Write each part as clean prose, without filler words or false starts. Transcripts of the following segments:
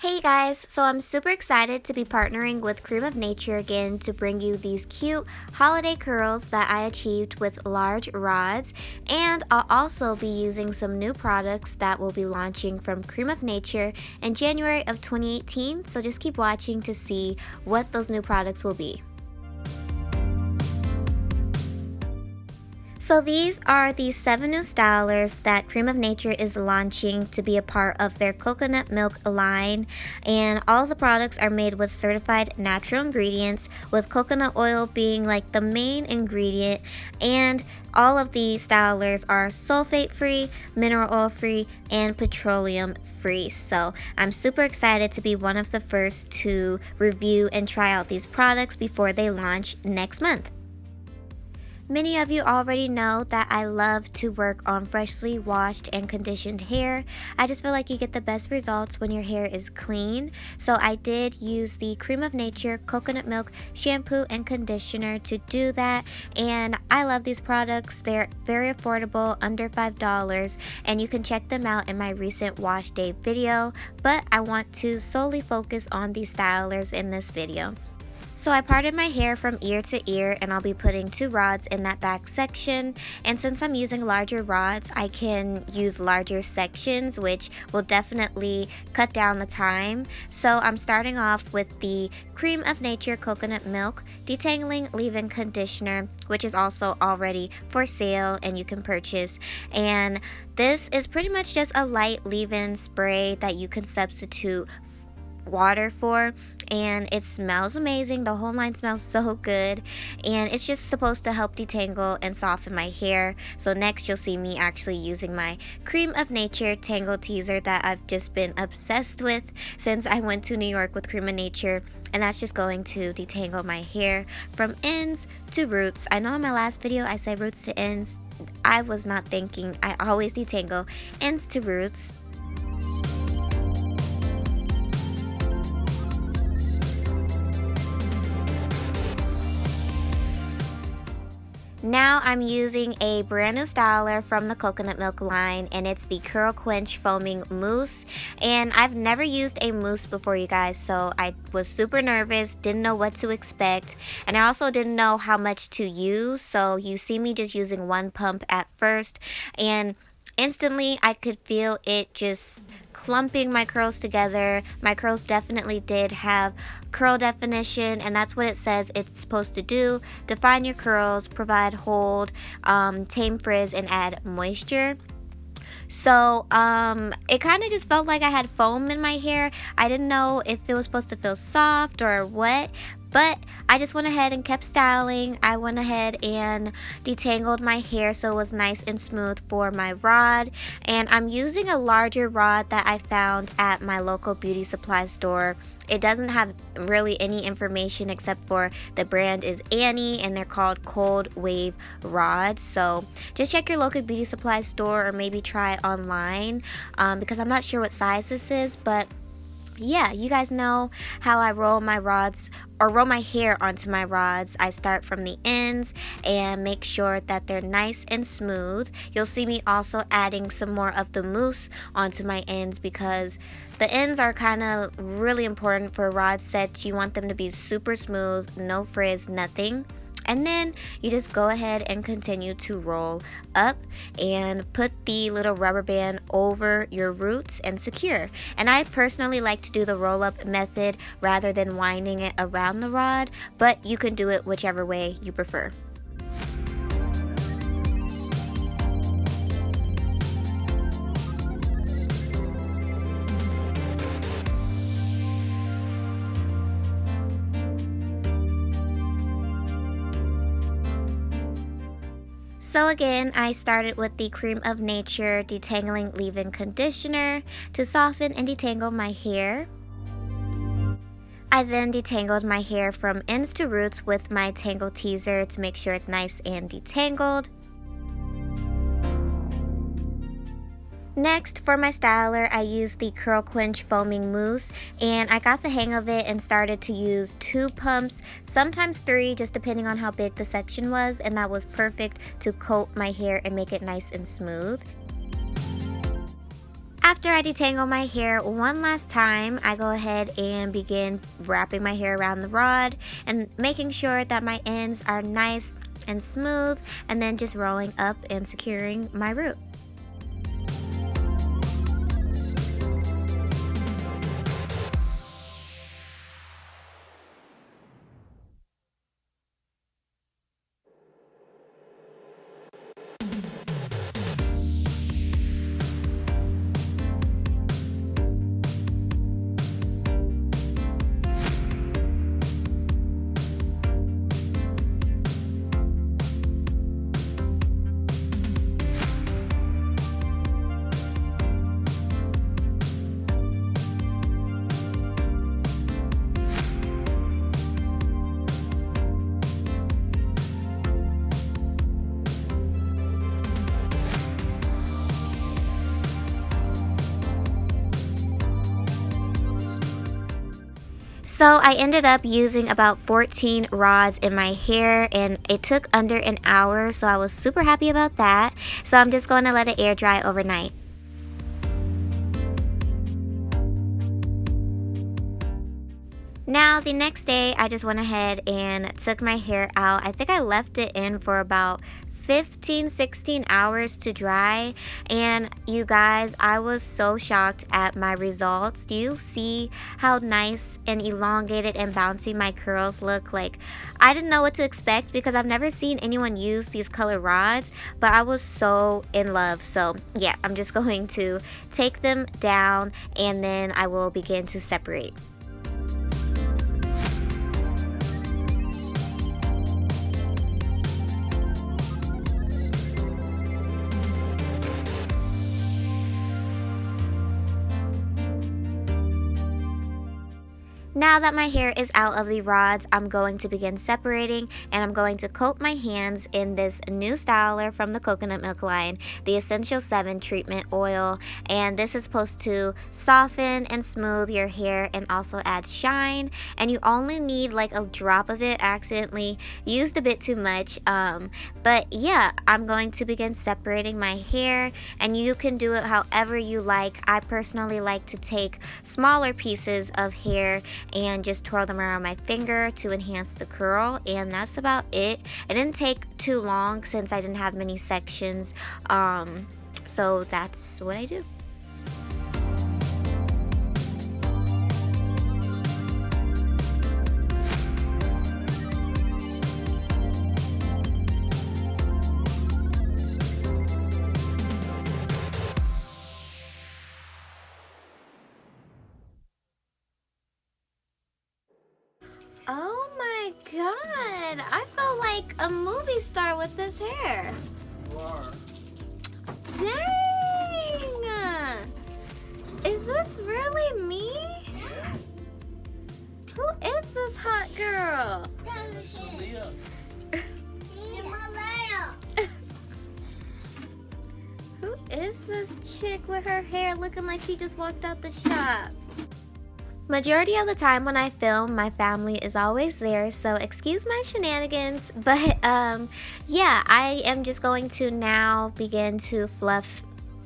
Hey guys, so I'm super excited to be partnering with Creme of Nature again to bring you these cute holiday curls that I achieved with large rods, and I'll also be using some new products that will be launching from Creme of Nature in January of 2018, so just keep watching to see what those new products will be. So these are the 7 new stylers that Creme of Nature is launching to be a part of their coconut milk line, and all the products are made with certified natural ingredients, with coconut oil being like the main ingredient, and all of the stylers are sulfate free, mineral oil free, and petroleum free. So I'm super excited to be one of the first to review and try out these products before they launch next month. Many of you already know that I love to work on freshly washed and conditioned hair. I just feel like you get the best results when your hair is clean. So I did use the Creme of Nature coconut milk shampoo and conditioner to do that. And I love these products. They're very affordable, under $5. And you can check them out in my recent wash day video. But I want to solely focus on these stylers in this video. So I parted my hair from ear to ear, and I'll be putting 2 rods in that back section. And since I'm using larger rods, I can use larger sections, which will definitely cut down the time. So I'm starting off with the Creme of Nature Coconut Milk Detangling Leave-In Conditioner, which is also already for sale and you can purchase. And this is pretty much just a light leave-in spray that you can substitute water for, and it smells amazing. The whole line smells so good, and it's just supposed to help detangle and soften my hair. So next you'll see me actually using my Creme of Nature Tangle Teezer that I've just been obsessed with since I went to New York with Creme of Nature, and that's just going to detangle my hair from ends to roots. I know in my last video I said roots to ends. I was not thinking. I always detangle ends to roots. Now I'm using a brand new styler from the coconut milk line, and it's the Quench Foaming Mousse. And I've never used a mousse before, you guys, so I was super nervous, didn't know what to expect, and I also didn't know how much to use. So you see me just using 1 pump at first, and instantly I could feel it just clumping my curls together. My curls definitely did have curl definition, and that's what it says it's supposed to do: define your curls, provide hold, tame frizz, and add moisture. So it kind of just felt like I had foam in my hair. I didn't know if it was supposed to feel soft or what, but I just went ahead and kept styling. I went ahead and detangled my hair so it was nice and smooth for my rod. And I'm using a larger rod that I found at my local beauty supply store. It doesn't have really any information except for the brand is Annie, and they're called Cold Wave rods. So just check your local beauty supply store, or maybe try it online, because I'm not sure what size this is. But yeah, you guys know how I roll my rods, or roll my hair onto my rods. I start from the ends and make sure that they're nice and smooth. You'll see me also adding some more of the mousse onto my ends, because the ends are kind of really important for a rod set. You want them to be super smooth, no frizz, nothing. And then you just go ahead and continue to roll up and put the little rubber band over your roots and secure. And I personally like to do the roll up method rather than winding it around the rod, but you can do it whichever way you prefer. So again, I started with the Creme of Nature Detangling Leave-In Conditioner to soften and detangle my hair. I then detangled my hair from ends to roots with my Tangle Teezer to make sure it's nice and detangled. Next, for my styler, I used the Quench Foaming Mousse, and I got the hang of it and started to use 2 pumps, sometimes 3, just depending on how big the section was, and that was perfect to coat my hair and make it nice and smooth. After I detangle my hair one last time, I go ahead and begin wrapping my hair around the rod and making sure that my ends are nice and smooth, and then just rolling up and securing my root. So I ended up using about 14 rods in my hair, and it took under an hour, so I was super happy about that. So I'm just going to let it air dry overnight. Now the next day I just went ahead and took my hair out. I think I left it in for about 15-16 hours to dry, and you guys, I was so shocked at my results. Do you see how nice and elongated and bouncy my curls look? Like, I didn't know what to expect because I've never seen anyone use these color rods, but I was so in love. So yeah, I'm just going to take them down and then I will begin to separate. Now that my hair is out of the rods, I'm going to begin separating, and I'm going to coat my hands in this new styler from the coconut milk line, the Essential 7 treatment oil, and this is supposed to soften and smooth your hair and also add shine, and you only need like a drop of it. I accidentally used a bit too much, but yeah, I'm going to begin separating my hair, and you can do it however you like. I personally like to take smaller pieces of hair and just twirl them around my finger to enhance the curl, and that's about it. It didn't take too long since I didn't have many sections, so that's what I do. Oh my god, I feel like a movie star with this hair. Dang! Is this really me? Yeah. Who is this hot girl? Who is this chick with her hair looking like she just walked out the shop? Majority of the time when I film, my family is always there, so excuse my shenanigans, but yeah, I am just going to now begin to fluff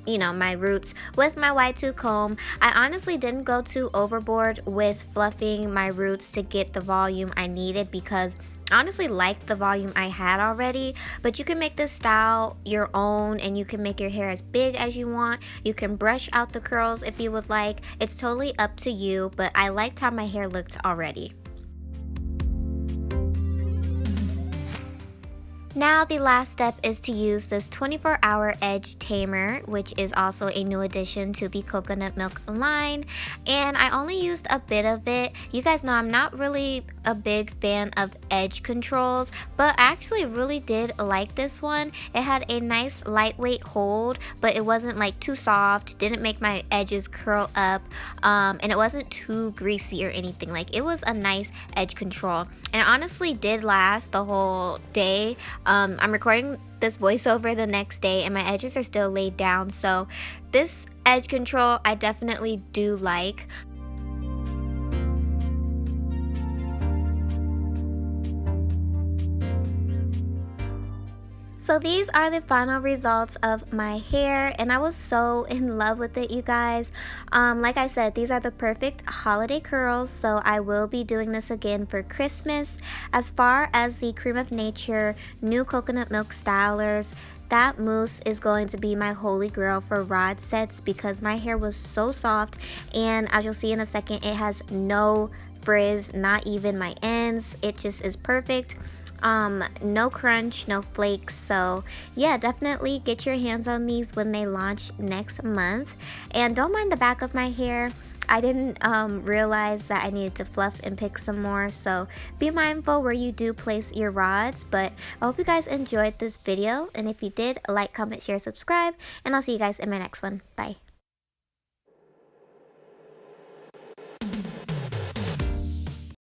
my roots with my wide tooth comb. I honestly didn't go too overboard with fluffing my roots to get the volume I needed because I honestly liked the volume I had already, but you can make this style your own and you can make your hair as big as you want. You can brush out the curls if you would like. It's totally up to you, but I liked how my hair looked already. Now the last step is to use this 24-hour Edge Tamer, which is also a new addition to the coconut milk line, and I only used a bit of it. You guys know I'm not really a big fan of edge controls, but I actually really did like this one. It had a nice lightweight hold, but it wasn't like too soft, didn't make my edges curl up, and it wasn't too greasy or anything. Like, it was a nice edge control, and it honestly did last the whole day. I'm recording this voiceover the next day and my edges are still laid down, so this edge control I definitely do like. So these are the final results of my hair, and I was so in love with it, you guys. Like I said, these are the perfect holiday curls, so I will be doing this again for Christmas. As far as the Creme of Nature new coconut milk stylers, that mousse is going to be my holy grail for rod sets because my hair was so soft, and as you'll see in a second, it has no frizz, not even my ends. It just is perfect. No crunch, no flakes. So yeah, definitely get your hands on these when they launch next month. And don't mind the back of my hair. I didn't realize that I needed to fluff and pick some more, so be mindful where you do place your rods. But I hope you guys enjoyed this video, and if you did, like, comment, share, subscribe, and I'll see you guys in my next one. Bye.